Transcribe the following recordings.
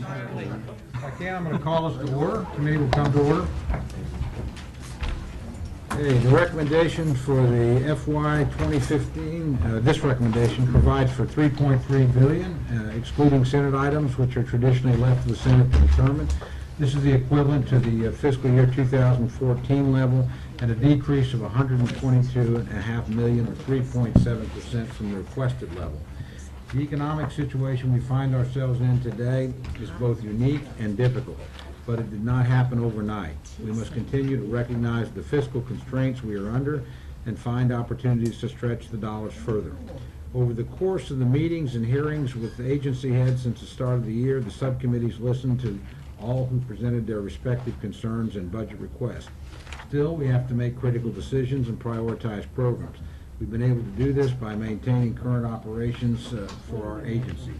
If I can, I'm going to call this to order. Committee will come to order. Okay, the recommendation for the FY 2015, this recommendation provides for $3.3 billion, excluding Senate items, which are traditionally left to the Senate to determine. This is the equivalent to the fiscal year 2014 level and a decrease of $122.5 million, or 3.7% from the requested level. The economic situation we find ourselves in today is both unique and difficult, but it did not happen overnight. We must continue to recognize the fiscal constraints we are under and find opportunities to stretch the dollars further. Over the course of the meetings and hearings with the agency heads since the start of the year, the subcommittees listened to all who presented their respective concerns and budget requests. Still, we have to make critical decisions and prioritize programs. We've been able to do this by maintaining current operations for our agencies.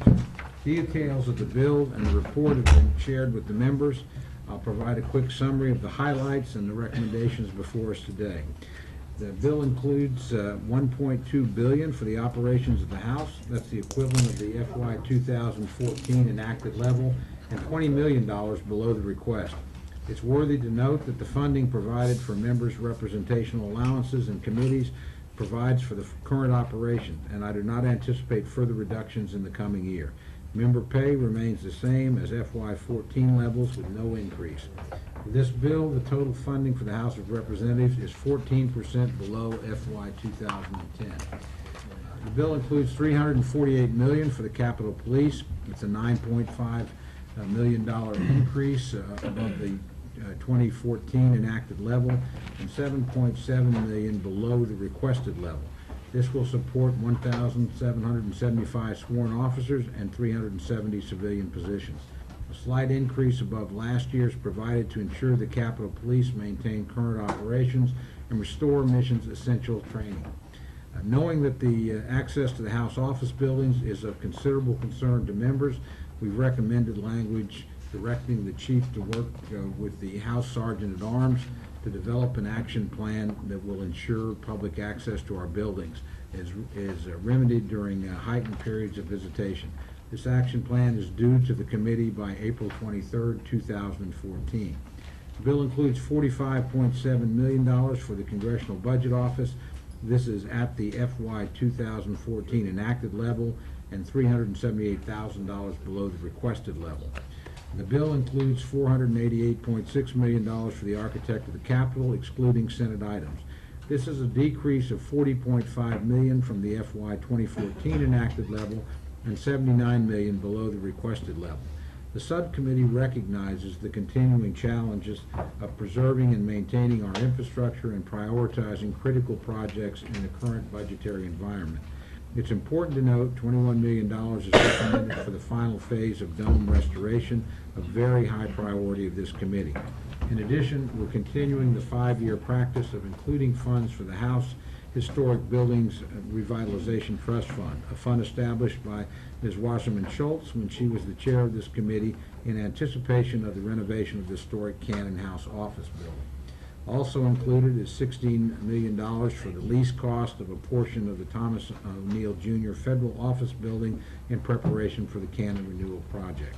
Details of the bill and the report have been shared with the members. I'll provide a quick summary of the highlights and the recommendations before us today. The bill includes $1.2 billion for the operations of the House. That's the equivalent of the FY 2014 enacted level and $20 million below the request. It's worthy to note that the funding provided for members' representational allowances and committees provides for the current operation, and I do not anticipate further reductions in the coming year. Member pay remains the same as FY 14 levels with no increase. For this bill, the total funding for the House of Representatives is 14% below FY 2010. The bill includes $348 million for the Capitol Police. It's a $9.5 million increase above the 2014 enacted level and $7.7 million below the requested level. This will support 1,775 sworn officers and 370 civilian positions. A slight increase above last year's provided to ensure the Capitol Police maintain current operations and restore missions essential training. Knowing that the access to the House office buildings is of considerable concern to members, we've recommended language directing the chief to work with the House Sergeant at Arms to develop an action plan that will ensure public access to our buildings is remedied during heightened periods of visitation. This action plan is due to the committee by April 23, 2014. The bill includes $45.7 million for the Congressional Budget Office. This is at the FY 2014 enacted level and $378,000 below the requested level. The bill includes $488.6 million for the Architect of the Capitol, excluding Senate items. This is a decrease of $40.5 million from the FY 2014 enacted level and $79 million below the requested level. The subcommittee recognizes the continuing challenges of preserving and maintaining our infrastructure and prioritizing critical projects in the current budgetary environment. It's important to note $21 million is recommended for the final phase of dome restoration, a very high priority of this committee. In addition, we're continuing the 5-year practice of including funds for the House Historic Buildings Revitalization Trust Fund, a fund established by Ms. Wasserman Schultz when she was the chair of this committee in anticipation of the renovation of the historic Cannon House office building. Also included is $16 million for the lease cost of a portion of the Thomas O'Neill Jr. Federal Office Building in preparation for the Cannon Renewal Project.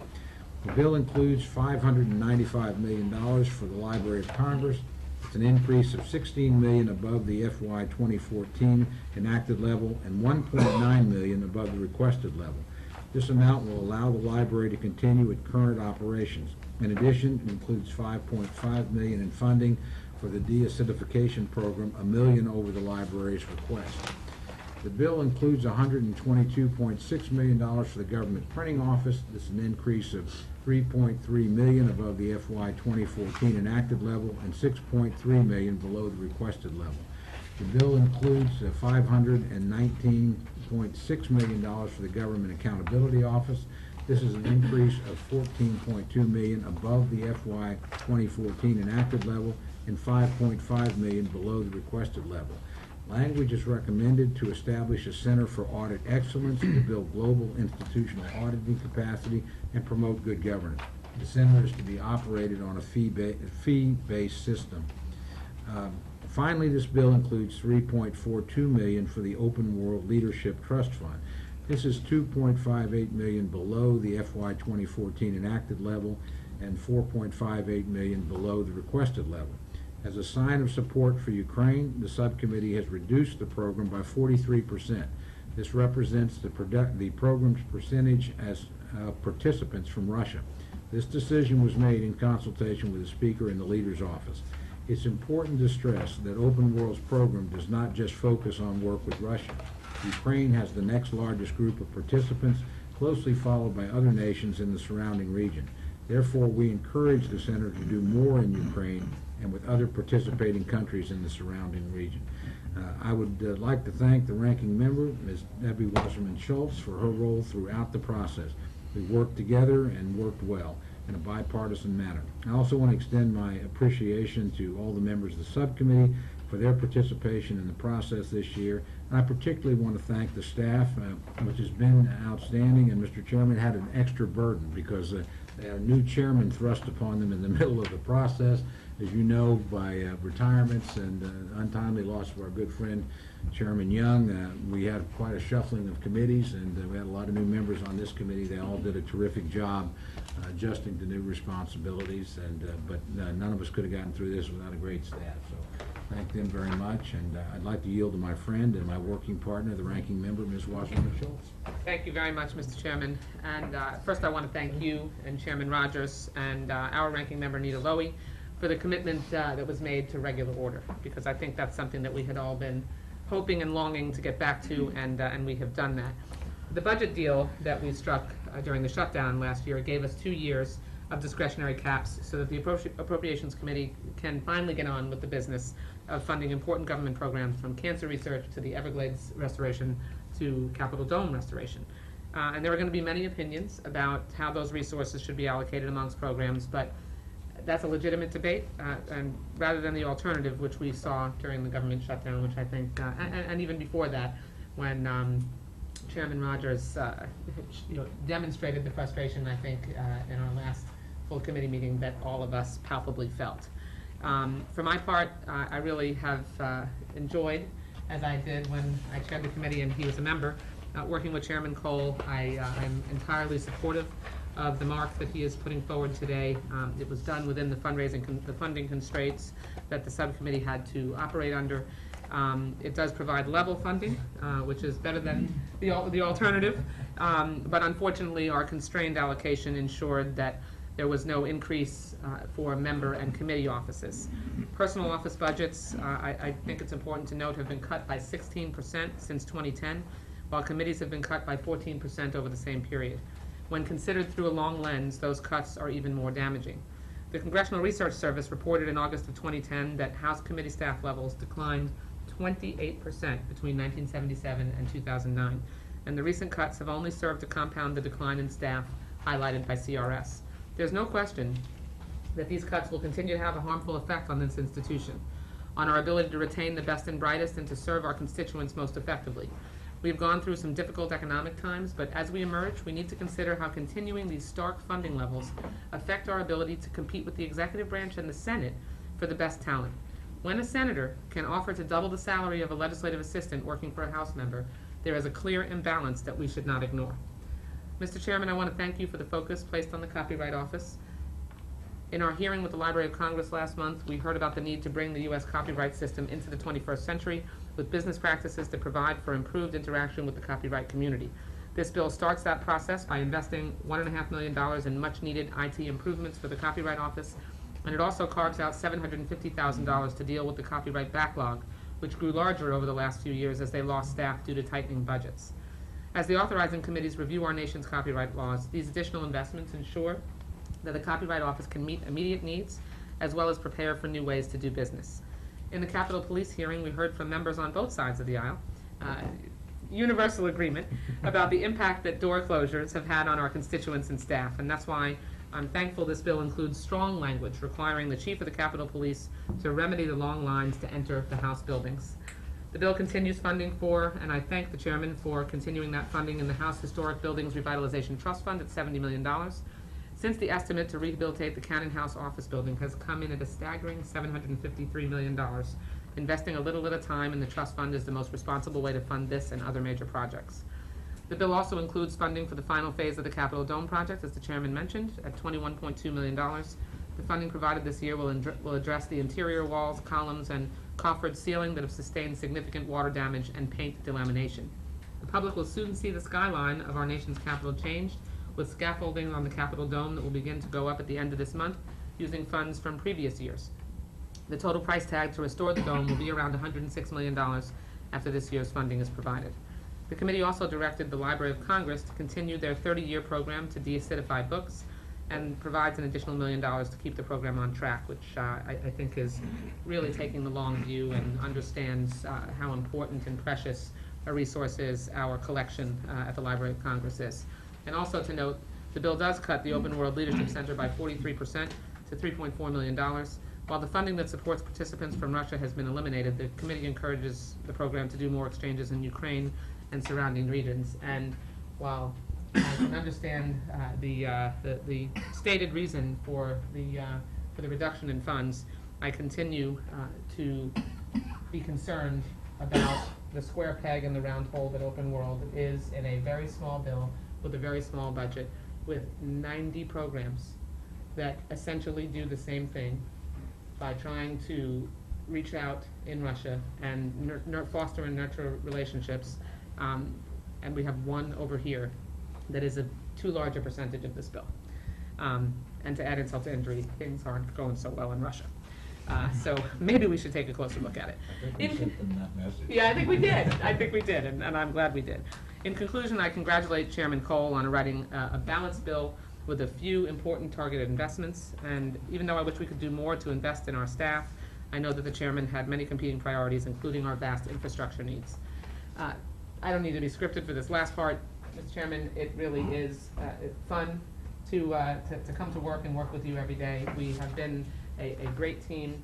The bill includes $595 million for the Library of Congress. It's an increase of $16 million above the FY 2014 enacted level and $1.9 million above the requested level. This amount will allow the library to continue its current operations. In addition, it includes $5.5 million in funding for the deacidification program, $1 million over the library's request. The bill includes $122.6 million for the government printing office. This is an increase of $3.3 million above the FY 2014 enacted level and $6.3 million below the requested level. The bill includes $519.6 million for the government accountability office. This is an increase of $14.2 million above the FY 2014 enacted level and $5.5 million below the requested level. Language is recommended to establish a Center for Audit Excellence to build global institutional auditing capacity and promote good governance. The center is to be operated on a fee-based system. Finally, this bill includes $3.42 million for the Open World Leadership Trust Fund. This is $2.58 million below the FY 2014 enacted level and $4.58 million below the requested level. As a sign of support for Ukraine, the subcommittee has reduced the program by 43%. This represents the program's percentage as participants from Russia. This decision was made in consultation with the Speaker and the Leader's office. It's important to stress that Open World's program does not just focus on work with Russia. Ukraine has the next largest group of participants, closely followed by other nations in the surrounding region. Therefore, we encourage the Center to do more in Ukraine and with other participating countries in the surrounding region. I would like to thank the ranking member, Ms. Debbie Wasserman Schultz, for her role throughout the process. We worked together and worked well in a bipartisan manner. I also want to extend my appreciation to all the members of the subcommittee for their participation in the process this year. And I particularly want to thank the staff, which has been outstanding, and Mr. Chairman had an extra burden because a new chairman thrust upon them in the middle of the process. As you know, by retirements and untimely loss of our good friend Chairman Young, we had quite a shuffling of committees, and we had a lot of new members on this committee. They all did a terrific job adjusting to new responsibilities, but none of us could have gotten through this without a great staff. So thank them very much, and I'd like to yield to my friend and my working partner, the ranking member, Ms. Wasserman Schultz. Thank you very much, Mr. Chairman. And first I want to thank you and Chairman Rogers and our ranking member, Nita Lowy, for the commitment that was made to regular order, because I think that's something that we had all been hoping and longing to get back to, and we have done that. The budget deal that we struck during the shutdown last year gave us 2 years of discretionary caps so that the Appropriations Committee can finally get on with the business of funding important government programs, from cancer research to the Everglades restoration to Capitol Dome restoration. And there are going to be many opinions about how those resources should be allocated amongst programs, but that's a legitimate debate, and rather than the alternative, which we saw during the government shutdown, which I think, and even before that, when Chairman Rogers demonstrated the frustration, I think, in our last full committee meeting that all of us palpably felt. For my part, I really have enjoyed, as I did when I chaired the committee and he was a member, working with Chairman Cole. I'm entirely supportive of the mark that he is putting forward today. It was done within the the funding constraints that the subcommittee had to operate under. It does provide level funding, which is better than the alternative, but unfortunately our constrained allocation ensured that there was no increase for member and committee offices. Personal office budgets, I think it's important to note, have been cut by 16% since 2010, while committees have been cut by 14% over the same period. When considered through a long lens, those cuts are even more damaging. The Congressional Research Service reported in August of 2010 that House committee staff levels declined 28% between 1977 and 2009, and the recent cuts have only served to compound the decline in staff highlighted by CRS. There's no question that these cuts will continue to have a harmful effect on this institution, on our ability to retain the best and brightest and to serve our constituents most effectively. We've gone through some difficult economic times, but as we emerge, we need to consider how continuing these stark funding levels affect our ability to compete with the executive branch and the Senate for the best talent. When a senator can offer to double the salary of a legislative assistant working for a House member, there is a clear imbalance that we should not ignore. Mr. Chairman, I want to thank you for the focus placed on the Copyright Office. In our hearing with the Library of Congress last month, we heard about the need to bring the U.S. copyright system into the 21st century with business practices that provide for improved interaction with the copyright community. This bill starts that process by investing $1.5 million in much-needed IT improvements for the Copyright Office, and it also carves out $750,000 to deal with the copyright backlog, which grew larger over the last few years as they lost staff due to tightening budgets. As the authorizing committees review our nation's copyright laws, these additional investments ensure that the Copyright Office can meet immediate needs as well as prepare for new ways to do business. In the Capitol Police hearing, we heard from members on both sides of the aisle, universal agreement about the impact that door closures have had on our constituents and staff, and that's why I'm thankful this bill includes strong language requiring the Chief of the Capitol Police to remedy the long lines to enter the House buildings. The bill continues funding for, and I thank the Chairman for continuing that funding in the House Historic Buildings Revitalization Trust Fund at $70 million. Since the estimate to rehabilitate the Cannon House office building has come in at a staggering $753 million, investing a little at a time in the trust fund is the most responsible way to fund this and other major projects. The bill also includes funding for the final phase of the Capitol Dome project, as the chairman mentioned, at $21.2 million. The funding provided this year will address the interior walls, columns, and coffered ceiling that have sustained significant water damage and paint delamination. The public will soon see the skyline of our nation's Capitol changed, with scaffolding on the Capitol Dome that will begin to go up at the end of this month using funds from previous years. The total price tag to restore the dome will be around $106 million after this year's funding is provided. The committee also directed the Library of Congress to continue their 30-year program to de-acidify books and provides an additional $1 million to keep the program on track, which I think is really taking the long view and understands how important and precious a resource is our collection at the Library of Congress is. And also to note, the bill does cut the Open World Leadership Center by 43% to $3.4 million. While the funding that supports participants from Russia has been eliminated, the committee encourages the program to do more exchanges in Ukraine and surrounding regions. And while I can understand the stated reason for the reduction in funds, I continue to be concerned about the square peg in the round hole that Open World is in a very small bill with a very small budget with 90 programs that essentially do the same thing by trying to reach out in Russia and foster and nurture relationships. And we have one over here that is too large a percentage of this bill. And to add insult to injury, things aren't going so well in Russia. So maybe we should take a closer look at it. I think we sent them that message. Yeah, I think we did. I think we did, and I'm glad we did. In conclusion, I congratulate Chairman Cole on writing a balanced bill with a few important targeted investments. And even though I wish we could do more to invest in our staff, I know that the chairman had many competing priorities, including our vast infrastructure needs. I don't need to be scripted for this last part, Mr. Chairman. It really is fun to come to work and work with you every day. We have been a great team.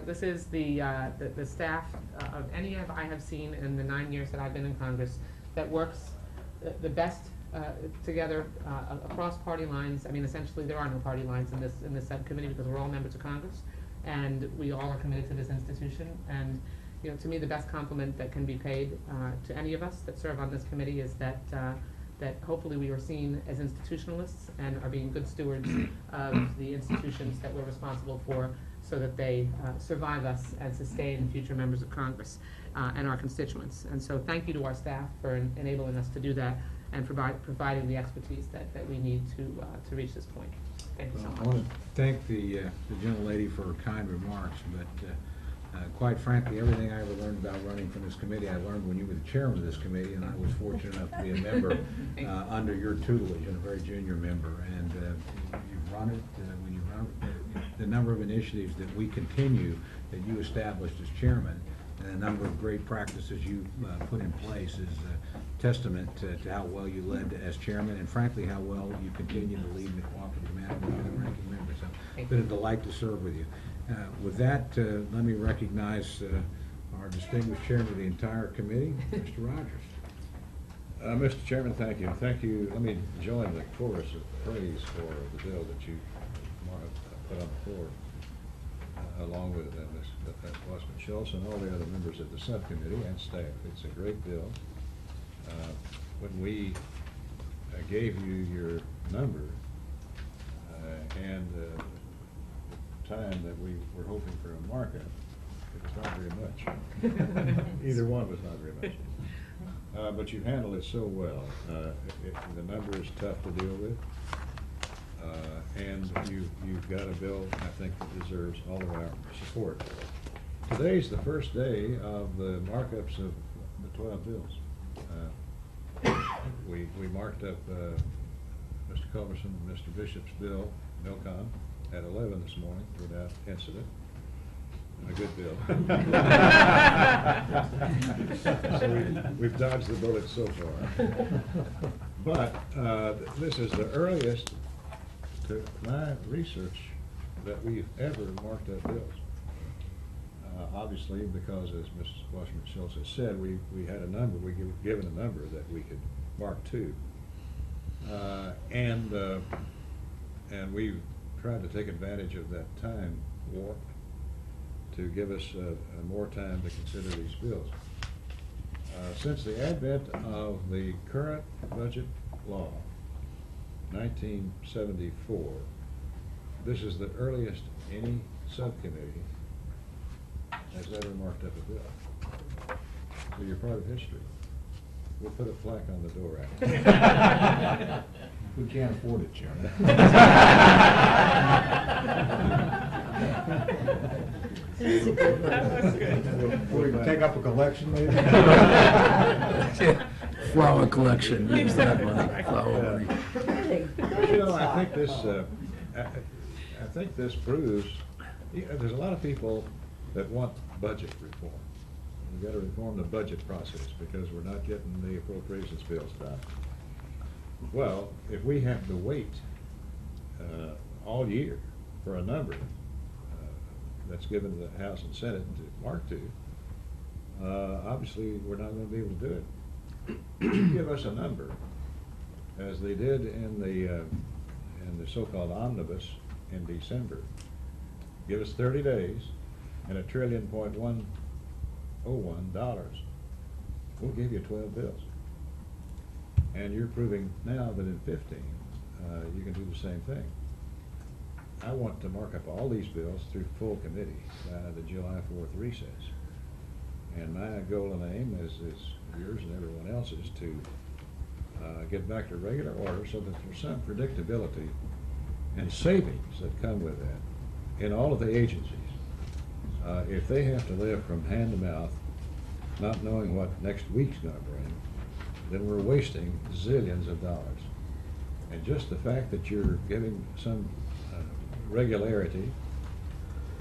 This is the staff of any of I have seen in the 9 years that I've been in Congress that works the best together across party lines. I mean, essentially there are no party lines in this subcommittee because we're all members of Congress, and we all are committed to this institution. And you know, to me, the best compliment that can be paid to any of us that serve on this committee is that hopefully we are seen as institutionalists and are being good stewards of the institutions that we're responsible for, so that they survive us and sustain future members of Congress and our constituents. And so thank you to our staff for enabling us to do that and providing the expertise that we need to reach this point. Thank you so much. I want to thank the gentlelady for her kind remarks, but quite frankly, everything I ever learned about running from this committee, I learned when you were the chairman of this committee, and I was fortunate enough to be a member under your tutelage, and a very junior member. And you've run it, when you run the number of initiatives that we continue, that you established as chairman, and a number of great practices you put in place is a testament to how well you led as chairman, and frankly, how well you continue to lead in a cooperative manner with the ranking member. So it's been a delight to serve with you. With that, let me recognize our distinguished chairman of the entire committee, Mr. Rogers. Mr. Chairman, thank you. Thank you. Let me join the chorus of praise for the bill that you put on the floor, along with Ms. Washman-Schultz and all the other members of the subcommittee and staff. It's a great bill. When we gave you your number and time that we were hoping for a markup, it was not very much. Either one was not very much. But you handled it so well. The number is tough to deal with. And you've got a bill, I think, that deserves all of our support. Today's the first day of the markups of the 12 bills. We marked up Mr. Culberson and Mr. Bishop's bill, Milcom, at 11 this morning without incident. A good bill. So we've dodged the bullet so far. But this is the earliest, to my research, that we've ever marked up bills. Obviously, because as Mrs. Washington-Schultz has said, we had a number, we were given a number that we could mark to. And we've tried to take advantage of that time warp to give us more time to consider these bills. Since the advent of the current budget law, 1974, this is the earliest any subcommittee has ever marked up a bill. So you're part of history. We'll put a plaque on the door after. We can't afford it, Chairman. We can take up a collection maybe? Flower collection, use that money, flower money. You know, I think this proves, there's a lot of people that want budget reform. We've got to reform the budget process because we're not getting the appropriations bills done. Well, if we have to wait all year for a number that's given to the House and Senate to mark to, obviously we're not going to be able to do it. You give us a number, as they did in the so-called omnibus in December. Give us 30 days and $1.101 trillion. We'll give you 12 bills. And you're proving now that in 15, you can do the same thing. I want to mark up all these bills through full committee by the July 4th recess. And my goal and aim is yours and everyone else's to get back to regular order so that there's some predictability and savings that come with that in all of the agencies. If they have to live from hand to mouth, not knowing what next week's going to bring, then we're wasting zillions of dollars. And just the fact that you're giving some regularity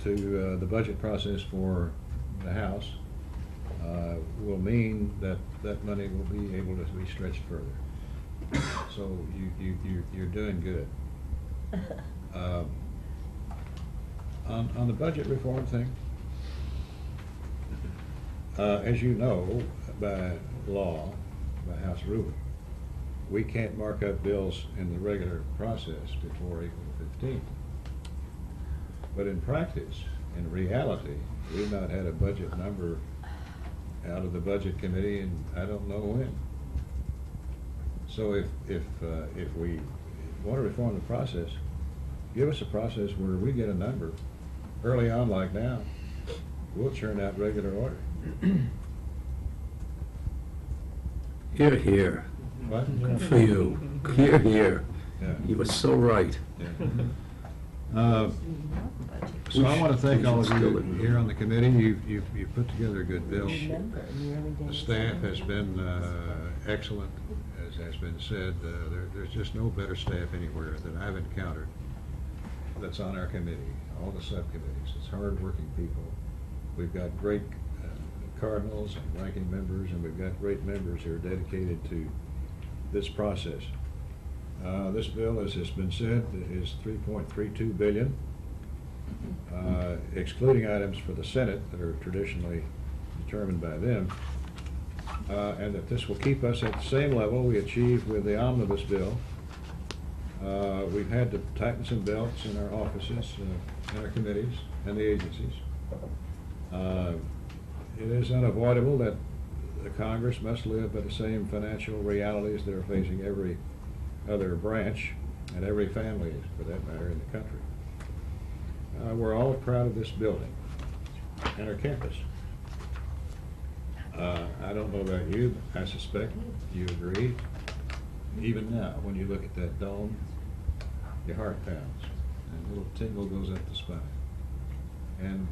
to the budget process for the House will mean that that money will be able to be stretched further. So you're doing good. On the budget reform thing, as you know, by law, by House ruling, we can't mark up bills in the regular process before April 15th. But in practice, in reality, we've not had a budget number out of the budget committee and I don't know when. So if we want to reform the process, give us a process where we get a number early on like now, we'll churn out regular order. Hear, hear. What? For you. Hear, hear. Yeah. You were so right. Yeah. So I want to thank all of you here on the committee. You've put together a good bill. The staff has been excellent, as has been said. There's just no better staff anywhere that I've encountered that's on our committee, all the subcommittees. It's hard-working people. We've got great cardinals and ranking members, and we've got great members who are dedicated to this process. This bill, as has been said, is $3.32 billion, excluding items for the Senate that are traditionally determined by them, and that this will keep us at the same level we achieved with the omnibus bill. We've had to tighten some belts in our offices, in our committees, and the agencies. It is unavoidable that the Congress must live by the same financial realities that are facing every other branch and every family, for that matter, in the country. We're all proud of this building and our campus. I don't know about you, but I suspect you agree. Even now, when you look at that dome, your heart pounds and a little tingle goes up the spine. And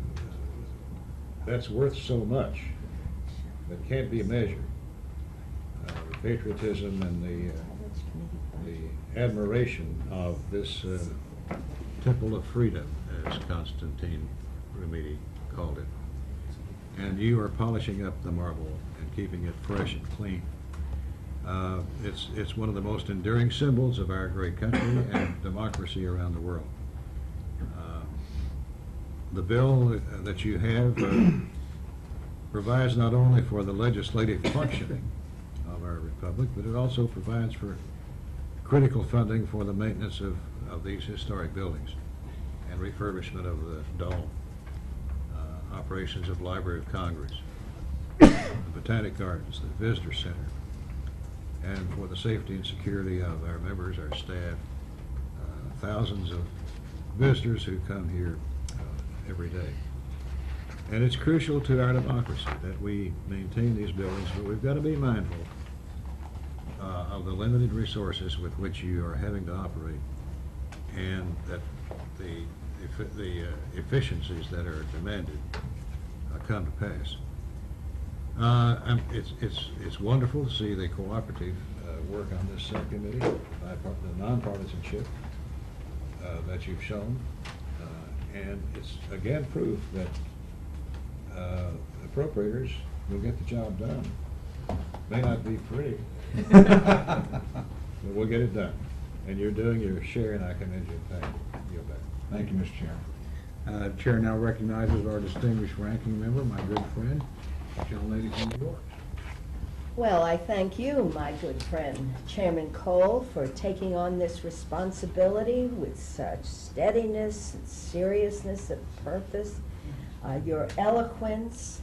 that's worth so much that can't be measured. The patriotism and the admiration of this temple of freedom, as Constantine Rumidi called it. And you are polishing up the marble and keeping it fresh and clean. It's one of the most enduring symbols of our great country and democracy around the world. The bill that you have provides not only for the legislative functioning of our republic, but it also provides for critical funding for the maintenance of these historic buildings and refurbishment of the dome, operations of Library of Congress, Botanic Gardens, the Visitor Center, and for the safety and security of our members, our staff, thousands of visitors who come here every day. And it's crucial to our democracy that we maintain these buildings, but we've got to be mindful of the limited resources with which you are having to operate, and that the efficiencies that are demanded come to pass. It's wonderful to see the cooperative work on this subcommittee, the nonpartisanship that you've shown, and it's again proof that appropriators will get the job done. May not be pretty, but we'll get it done. And you're doing your share, and I commend you. Thank you. Thank you, Mr. Chairman. Chair now recognizes our distinguished ranking member, my good friend, gentlelady from New York. Well, I thank you, my good friend, Chairman Cole, for taking on this responsibility with such steadiness and seriousness of purpose. Your eloquence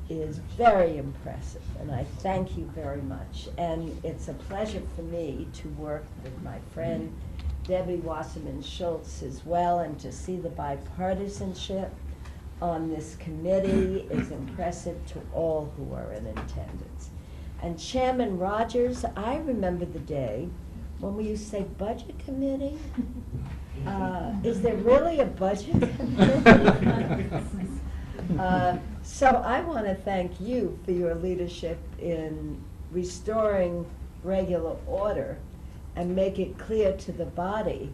is very impressive, and I thank you very much. And it's a pleasure for me to work with my friend Debbie Wasserman Schultz as well, and to see the bipartisanship on this committee is impressive to all who are in attendance. And Chairman Rogers, I remember the day when we used to say budget committee. Is there really a budget committee? So I want to thank you for your leadership in restoring regular order and make it clear to the body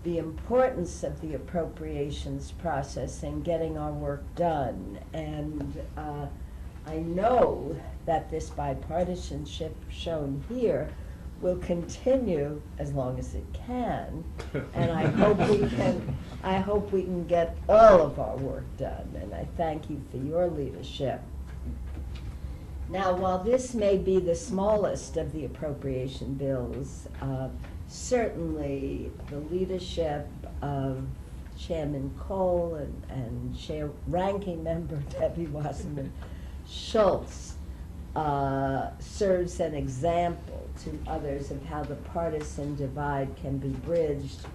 the importance of the appropriations process and getting our work done. And I know that this bipartisanship shown here will continue as long as it can, and I hope we can get all of our work done, and I thank you for your leadership. Now, while this may be the smallest of the appropriation bills, certainly the leadership of Chairman Cole and Ranking Member Debbie Wasserman Schultz serves an example to others of how the partisan divide can be bridged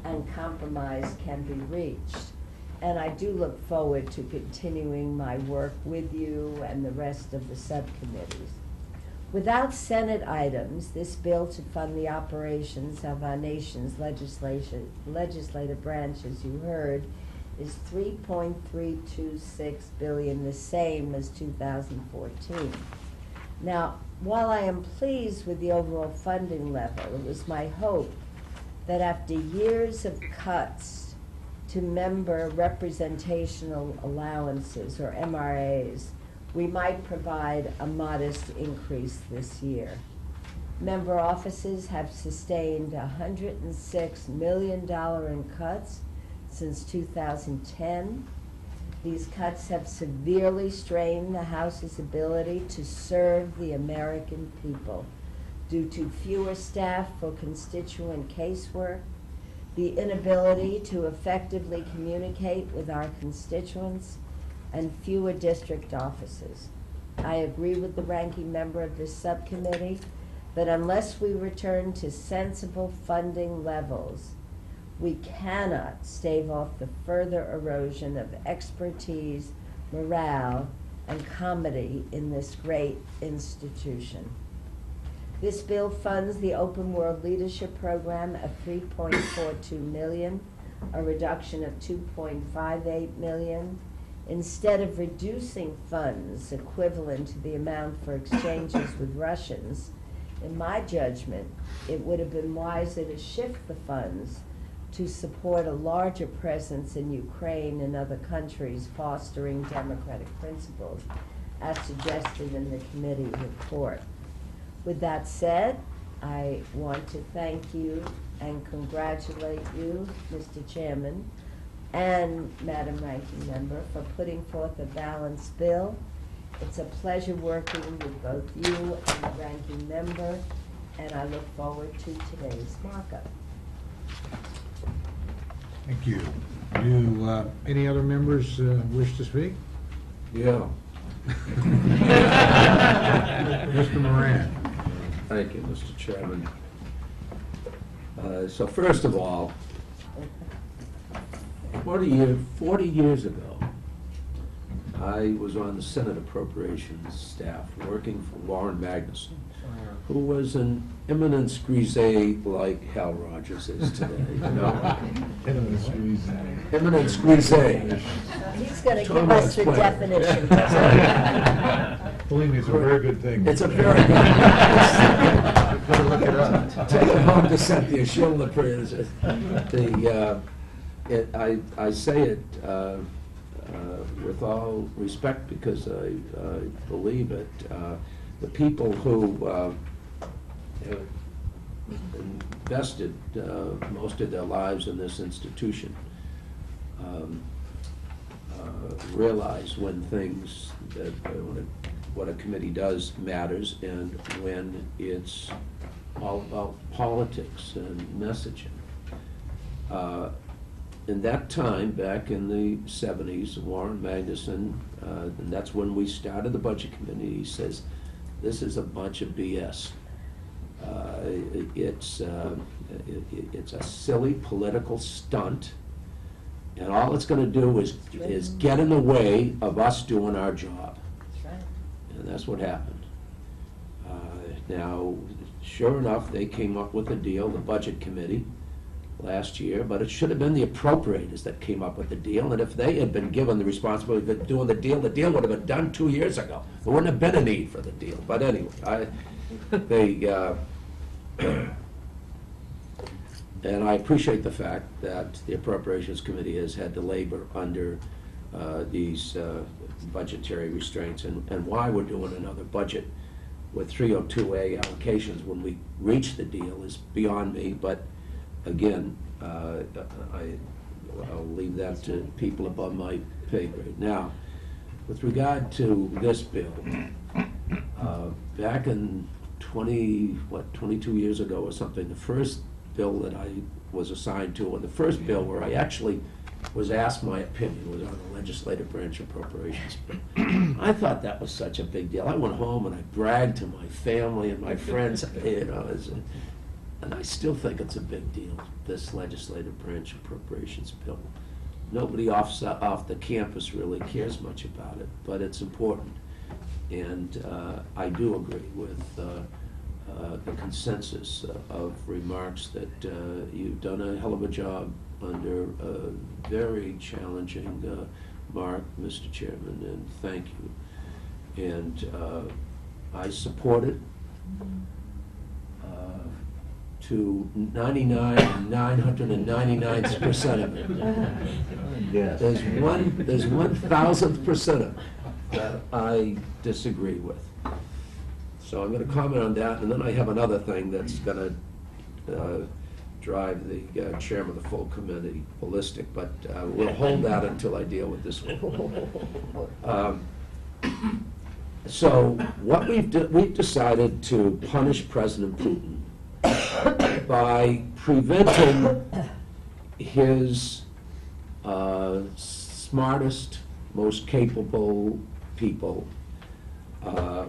and compromise can be reached. And I do look forward to continuing my work with you and the rest of the subcommittees. Without Senate items, this bill to fund the operations of our nation's legislative branch, as you heard, is $3.326 billion, the same as 2014. Now, while I am pleased with the overall funding level, it was my hope that after years of cuts to member representational allowances, or MRAs, we might provide a modest increase this year. Member offices have sustained $106 million in cuts since 2010. These cuts have severely strained the House's ability to serve the American people due to fewer staff for constituent casework, the inability to effectively communicate with our constituents, and fewer district offices. I agree with the ranking member of this subcommittee that unless we return to sensible funding levels, we cannot stave off the further erosion of expertise, morale, and comedy in this great institution. This bill funds the Open World Leadership Program of $3.42 million, a reduction of $2.58 million. Instead of reducing funds equivalent to the amount for exchanges with Russians, in my judgment, it would have been wiser to shift the funds to support a larger presence in Ukraine and other countries fostering democratic principles, as suggested in the committee report. With that said, I want to thank you and congratulate you, Mr. Chairman, and Madam Ranking Member, for putting forth a balanced bill. It's a pleasure working with both you and the Ranking Member, and I look forward to today's markup. Thank you. Do any other members wish to speak? Yeah. Mr. Moran. Thank you, Mr. Chairman. So first of all, 40 years ago, I was on the Senate Appropriations staff working for Warren Magnuson, who was an eminent squeezee like Hal Rogers is today, you know? Eminent squeezee. He's gonna Tom give us the explain. definition. Believe me, it's a very good thing. It's a very good. Better look it up. Take it home to Cynthia, she'll I say it with all respect because I believe it. The people who have invested most of their lives in this institution realize when things, what a committee does matters, and when it's all about politics and messaging. In that time, back in the 70s, Warren Magnuson, and that's when we started the Budget Committee, he says, this is a bunch of BS. It's a silly political stunt, and all it's going to do is get in the way of us doing our job. That's right. And that's what happened. Now, sure enough, they came up with a deal, the Budget Committee, last year, but it should have been the appropriators that came up with the deal, and if they had been given the responsibility of doing the deal would have been done 2 years ago. There wouldn't have been a need for the deal. But anyway, and I appreciate the fact that the Appropriations Committee has had to labor under these budgetary restraints, and why we're doing another budget with 302A allocations when we reach the deal is beyond me, but again, I'll leave that to people above my pay grade. Now, with regard to this bill, back in 22 years ago or something, the first bill that I was assigned to, and the first bill where I actually was asked my opinion, was on the legislative branch appropriations bill. I thought that was such a big deal. I went home and I bragged to my family and my friends, you know, and I still think it's a big deal, this legislative branch appropriations bill. Nobody off the campus really cares much about it, but it's important. And I do agree with the consensus of remarks that you've done a hell of a job under a very challenging mark, Mr. Chairman, and thank you. And I support it. To 999% of it. Yes. There's 1,000% of it that I disagree with. So I'm going to comment on that, and then I have another thing that's going to drive the chairman of the full committee ballistic, but we'll hold that until I deal with this one. So what we've decided to punish President Putin by preventing his smartest, most capable people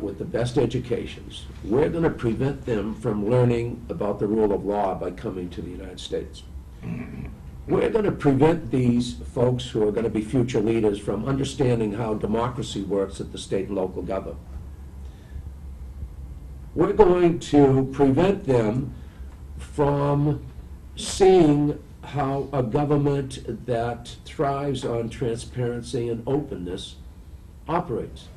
with the best educations. We're going to prevent them from learning about the rule of law by coming to the United States. We're going to prevent these folks who are going to be future leaders from understanding how democracy works at the state and local government. We're going to prevent them from seeing how a government that thrives on transparency and openness operates.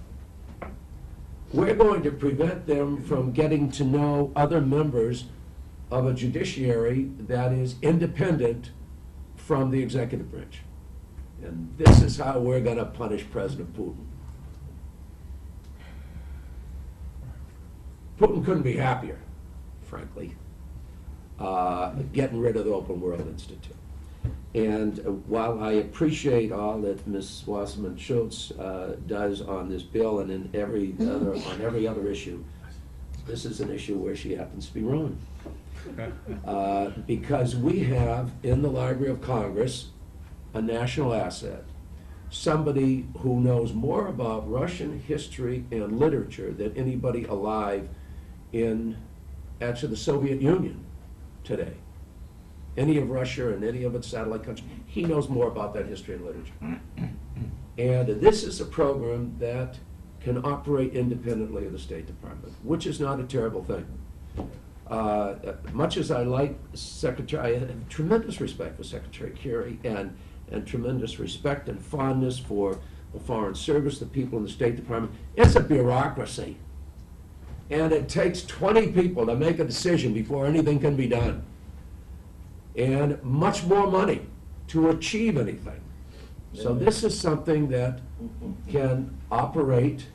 We're going to prevent them from getting to know other members of a judiciary that is independent from the executive branch. And this is how we're going to punish President Putin. Putin couldn't be happier, frankly, getting rid of the Open World Institute. And while I appreciate all that Ms. Wasserman Schultz does on this bill and in on every other issue, this is an issue where she happens to be wrong. Because we have in the Library of Congress a national asset somebody who knows more about Russian history and literature than anybody alive in actually the Soviet Union today. Any of Russia and any of its satellite countries, he knows more about that history and literature. And this is a program that can operate independently of the State Department, which is not a terrible thing. Much as I like Secretary, I have tremendous respect for Secretary Kerry and tremendous respect and fondness for the Foreign Service, the people in the State Department. It's a bureaucracy. And it takes 20 people to make a decision before anything can be done. And much more money to achieve anything. So this is something that can operate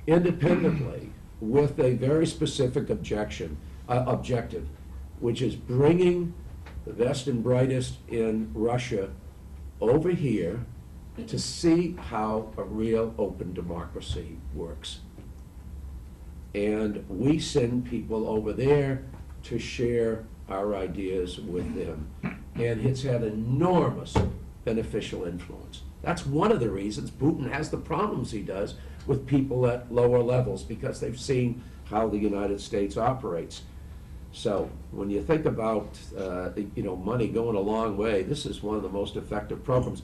independently with a very specific objective, which is bringing the best and brightest in Russia over here to see how a real open democracy works. And we send people over there to share our ideas with them. And it's had enormous beneficial influence. That's one of the reasons Putin has the problems he does with people at lower levels, because they've seen how the United States operates. So when you think about money going a long way, this is one of the most effective programs.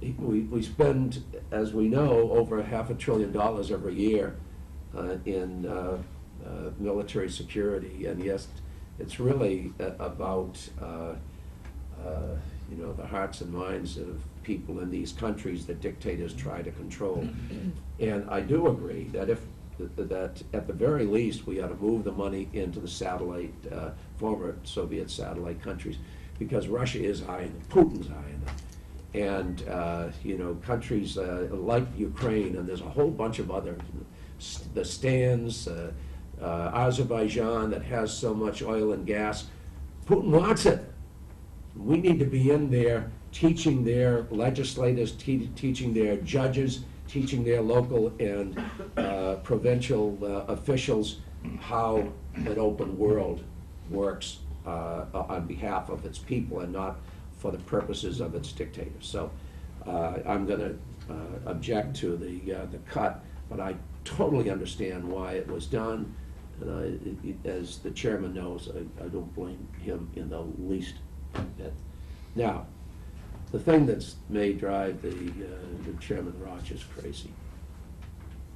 We spend, as we know, over $500 billion every year in military security, and yes, it's really about the hearts and minds of people in these countries that dictators try to control. And I do agree that that at the very least we ought to move the money into the satellite, former Soviet satellite countries, because Russia is eyeing them, Putin's eyeing them. And countries like Ukraine, and there's a whole bunch of other, the stands, Azerbaijan that has so much oil and gas. Putin wants it. We need to be in there teaching their legislators, teaching their judges, teaching their local and provincial officials how an open world works on behalf of its people and not for the purposes of its dictators. So I'm going to object to the cut, but I totally understand why it was done. And as the chairman knows, I don't blame him in the least bit. Now, the thing that's may drive the Chairman Rogers crazy,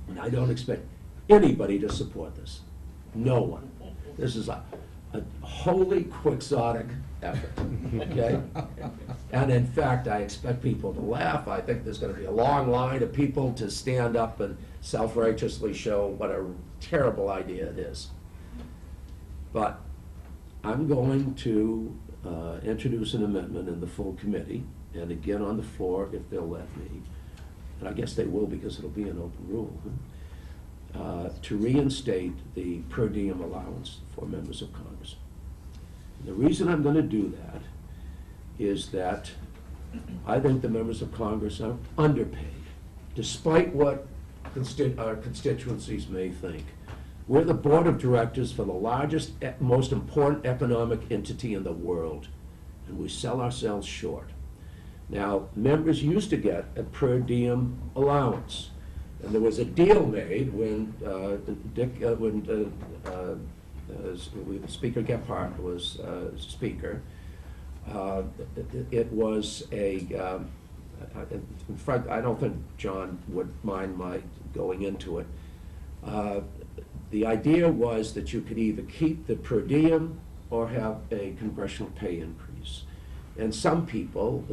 and I don't expect anybody to support this. No one. This is a wholly quixotic effort, okay? And in fact, I expect people to laugh. I think there's going to be a long line of people to stand up and self-righteously show what a terrible idea it is. But I'm going to introduce an amendment in the full committee, and again on the floor if they'll let me, and I guess they will because it'll be an open rule, to reinstate the per diem allowance for members of Congress. And the reason I'm going to do that is that I think the members of Congress are underpaid, despite what our constituencies may think. We're the board of directors for the largest, most important economic entity in the world, and we sell ourselves short. Now, members used to get a per diem allowance, and there was a deal made when Speaker Gephardt was Speaker. It was a, in fact, I don't think John would mind my going into it. The idea was that you could either keep the per diem or have a congressional pay increase. And some people,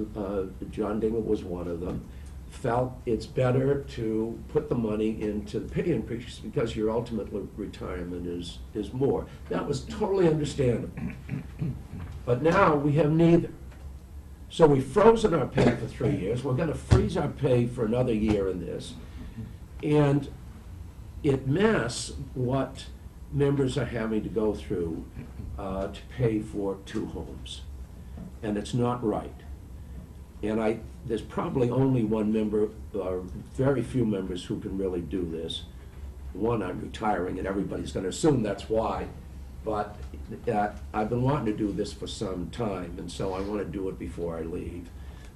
John Dingell was one of them, felt it's better to put the money into the pay increase because your ultimate retirement is more. That was totally understandable. But now we have neither. So we've frozen our pay for 3 years. We're going to freeze our pay for another year in this. And it masks what members are having to go through to pay for 2 homes. And it's not right. And there's probably only one member, or very few members, who can really do this. One, I'm retiring, and everybody's going to assume that's why. But I've been wanting to do this for some time, and so I want to do it before I leave.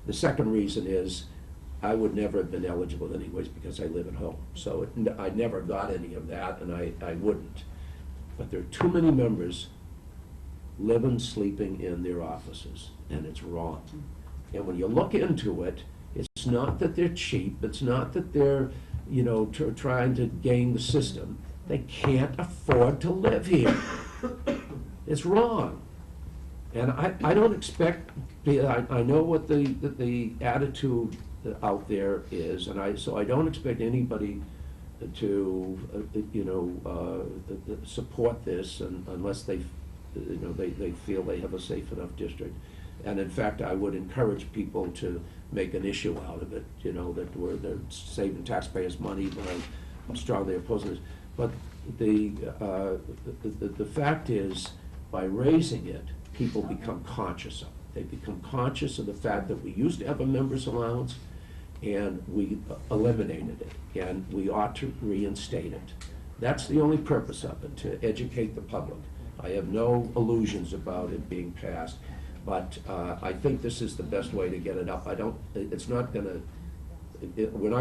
The second reason is I would never have been eligible anyways because I live at home. So I never got any of that, and I wouldn't. But there are too many members living, sleeping in their offices, and it's wrong. And when you look into it, it's not that they're cheap, it's not that they're, you know, trying to game the system. They can't afford to live here. It's wrong. And I don't expect, I know what the attitude out there is, and so I don't expect anybody to, support this unless they feel they have a safe enough district. And in fact, I would encourage people to make an issue out of it, that they're saving taxpayers' money, but I'm strongly opposing this. But the fact is, by raising it, people become conscious of it. They become conscious of the fact that we used to have a member's allowance, and we eliminated it, and we ought to reinstate it. That's the only purpose of it, to educate the public. I have no illusions about it being passed, but I think this is the best way to get it up. We're not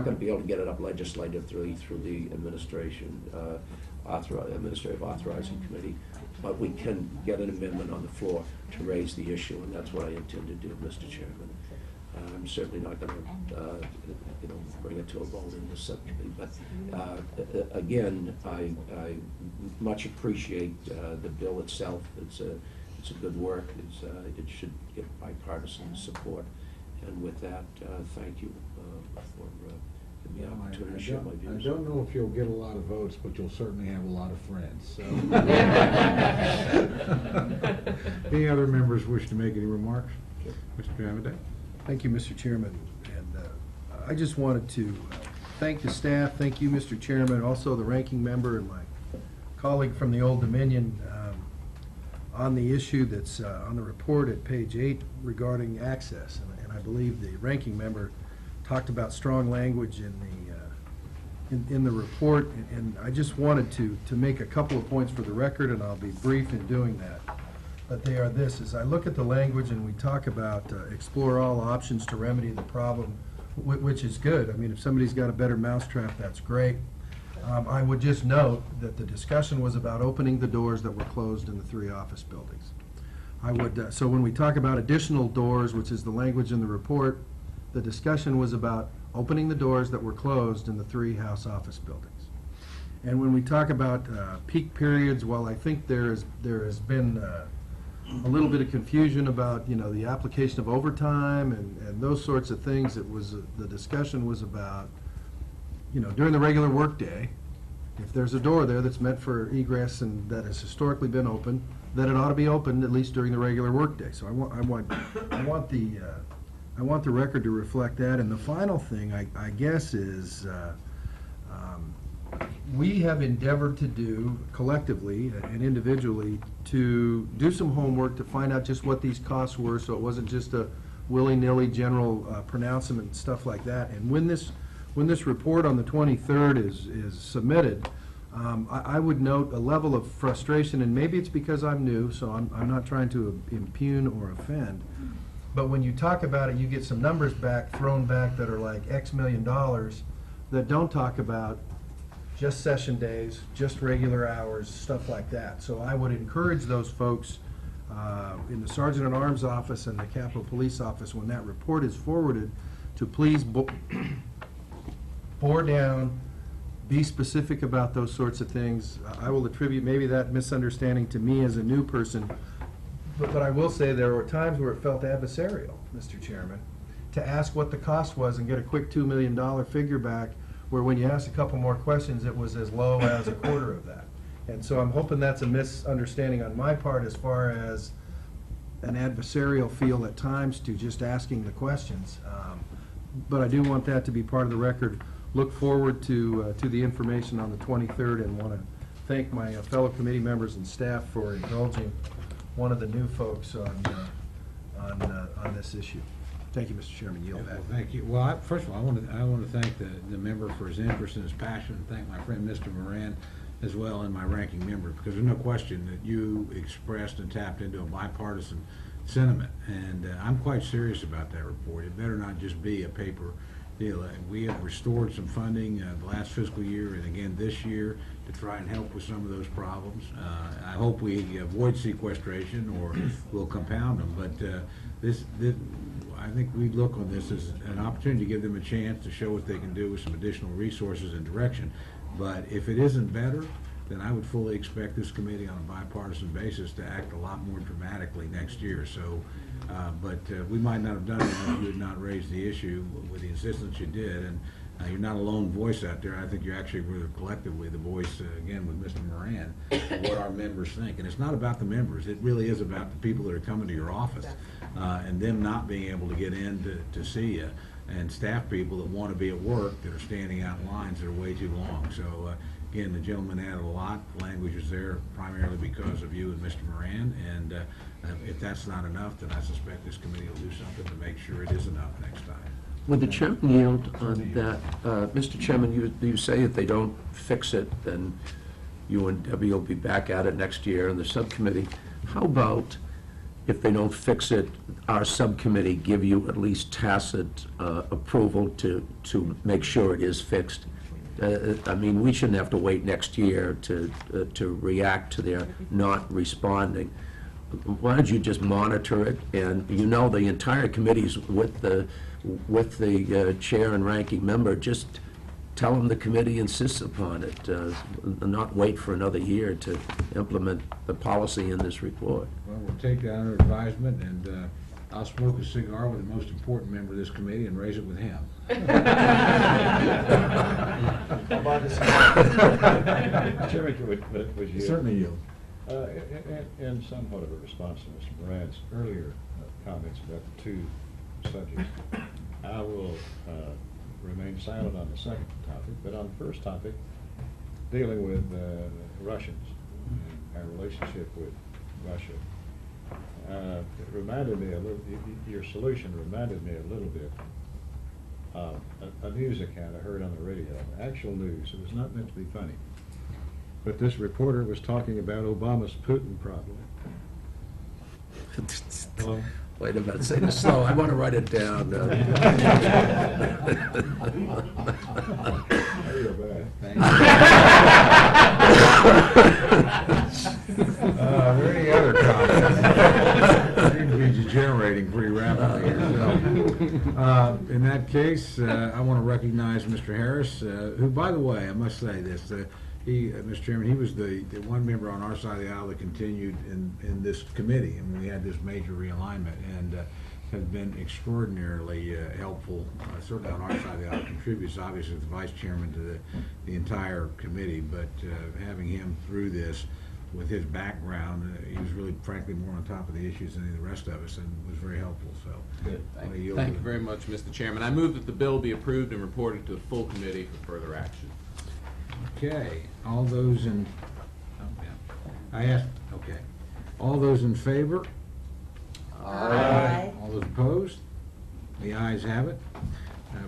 gonna be able to get it up legislatively through the administrative authorizing committee, but we can get an amendment on the floor to raise the issue, and that's what I intend to do, Mr. Chairman. I'm certainly not going to, bring it to a vote in the subcommittee. But again, I much appreciate the bill itself. It's a good work. It should get bipartisan support. And with that, thank you for giving me the opportunity to share my views. I don't know if you'll get a lot of votes, but you'll certainly have a lot of friends. So. Any other members wish to make any remarks? Mr. Javade? Thank you, Mr. Chairman. And I just wanted to thank the staff, thank you, Mr. Chairman, also the ranking member and my colleague from the Old Dominion on the issue that's on the report at page 8 regarding access. And I believe the ranking member talked about strong language in the report. And I just wanted to make a couple of points for the record, and I'll be brief in doing that. But they are this: as I look at the language and we talk about explore all options to remedy the problem, which is good. I mean, if somebody's got a better mousetrap, that's great. I would just note that the discussion was about opening the doors that were closed in the 3 office buildings. So when we talk about additional doors, which is the language in the report, the discussion was about opening the doors that were closed in the 3 House office buildings. And when we talk about peak periods, well, I think there has been a little bit of confusion about, the application of overtime and those sorts of things. It was, the discussion was about, during the regular workday, if there's a door there that's meant for egress and that has historically been open, then it ought to be opened at least during the regular workday. So I want the record to reflect that. And the final thing, I guess, is we have endeavored to do collectively and individually to do some homework to find out just what these costs were, so it wasn't just a willy-nilly general pronouncement and stuff like that. And when this report on the 23rd is submitted, I would note a level of frustration, and maybe it's because I'm new, so I'm not trying to impugn or offend, but when you talk about it, you get some numbers thrown back that are like X million dollars that don't talk about just session days, just regular hours, stuff like that. So I would encourage those folks in the Sergeant at Arms office and the Capitol Police office, when that report is forwarded, to please bore down, be specific about those sorts of things. I will attribute maybe that misunderstanding to me as a new person, but I will say there were times where it felt adversarial, Mr. Chairman, to ask what the cost was and get a quick $2 million figure back, where when you asked a couple more questions, it was as low as a quarter of that. And so I'm hoping that's a misunderstanding on my part as far as an adversarial feel at times to just asking the questions. But I do want that to be part of the record. Look forward to the information on the 23rd, and want to thank my fellow committee members and staff for indulging one of the new folks on this issue. Thank you, Mr. Chairman. Yield back. Well, thank you. Well, first of all, I want to thank the member for his interest and his passion, and thank my friend Mr. Moran as well, and my ranking member, because there's no question that you expressed and tapped into a bipartisan sentiment, and I'm quite serious about that report. It better not just be a paper deal. We have restored some funding the last fiscal year and again this year to try and help with some of those problems. I hope we avoid sequestration or we'll compound them, but this, I think we look on this as an opportunity to give them a chance to show what they can do with some additional resources and direction. But if it isn't better, then I would fully expect this committee on a bipartisan basis to act a lot more dramatically next year. So, but we might not have done it if you had not raised the issue with the insistence you did. And you're not a lone voice out there. I think you're actually really collectively the voice, again, with Mr. Moran, of what our members think. And it's not about the members. It really is about the people that are coming to your office and them not being able to get in to see you, and staff people that want to be at work that are standing out in lines that are way too long. So, again, the gentleman added a lot. The language is there primarily because of you and Mr. Moran. And if that's not enough, then I suspect this committee will do something to make sure it is enough next time. Would the chairman yield on that? Mr. Chairman, you say if they don't fix it, then you and Debbie will be back at it next year in the subcommittee. How about if they don't fix it, our subcommittee give you at least tacit approval to make sure it is fixed? I mean, we shouldn't have to wait next year to react to their not responding. Why don't you just monitor it, and you know the entire committee's with the chair and ranking member, just tell them the committee insists upon it, not wait for another year to implement the policy in this report. Well, we'll take that under advisement, and I'll smoke a cigar with the most important member of this committee and raise it with him. Chairman, would you? Certainly yield. In somewhat of a response to Mr. Moran's earlier comments about the two subjects, I will remain silent on the second topic, but on the first topic, dealing with Russians and our relationship with Russia, it reminded me a little, your solution reminded me a little bit of a news account I heard on the radio, actual news. It was not meant to be funny. But this reporter was talking about Obama's Putin problem. Hello? Wait a minute, say this slow. I want to write it down. Are there any other comments? Seem to be degenerating pretty rapidly here. So, in that case, I want to recognize Mr. Harris, who, by the way, I must say this, Mr. Chairman, he was the one member on our side of the aisle that continued in this committee, and we had this major realignment, and has been extraordinarily helpful, certainly on our side of the aisle, contributes obviously as the vice chairman to the entire committee, but having him through this with his background, he was really, frankly, more on top of the issues than any of the rest of us, and was very helpful. So, Good. Thank you very much, Mr. Chairman. I move that the bill be approved and reported to the full committee for further action. Okay, all those in, all those in favor? Aye. All those opposed? The ayes have it.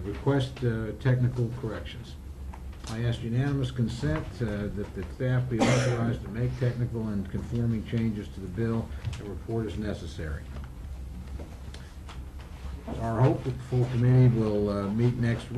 Request technical corrections. I ask unanimous consent that the staff be authorized to make technical and conforming changes to the bill. A report is necessary. It's our hope that the full committee will meet next week.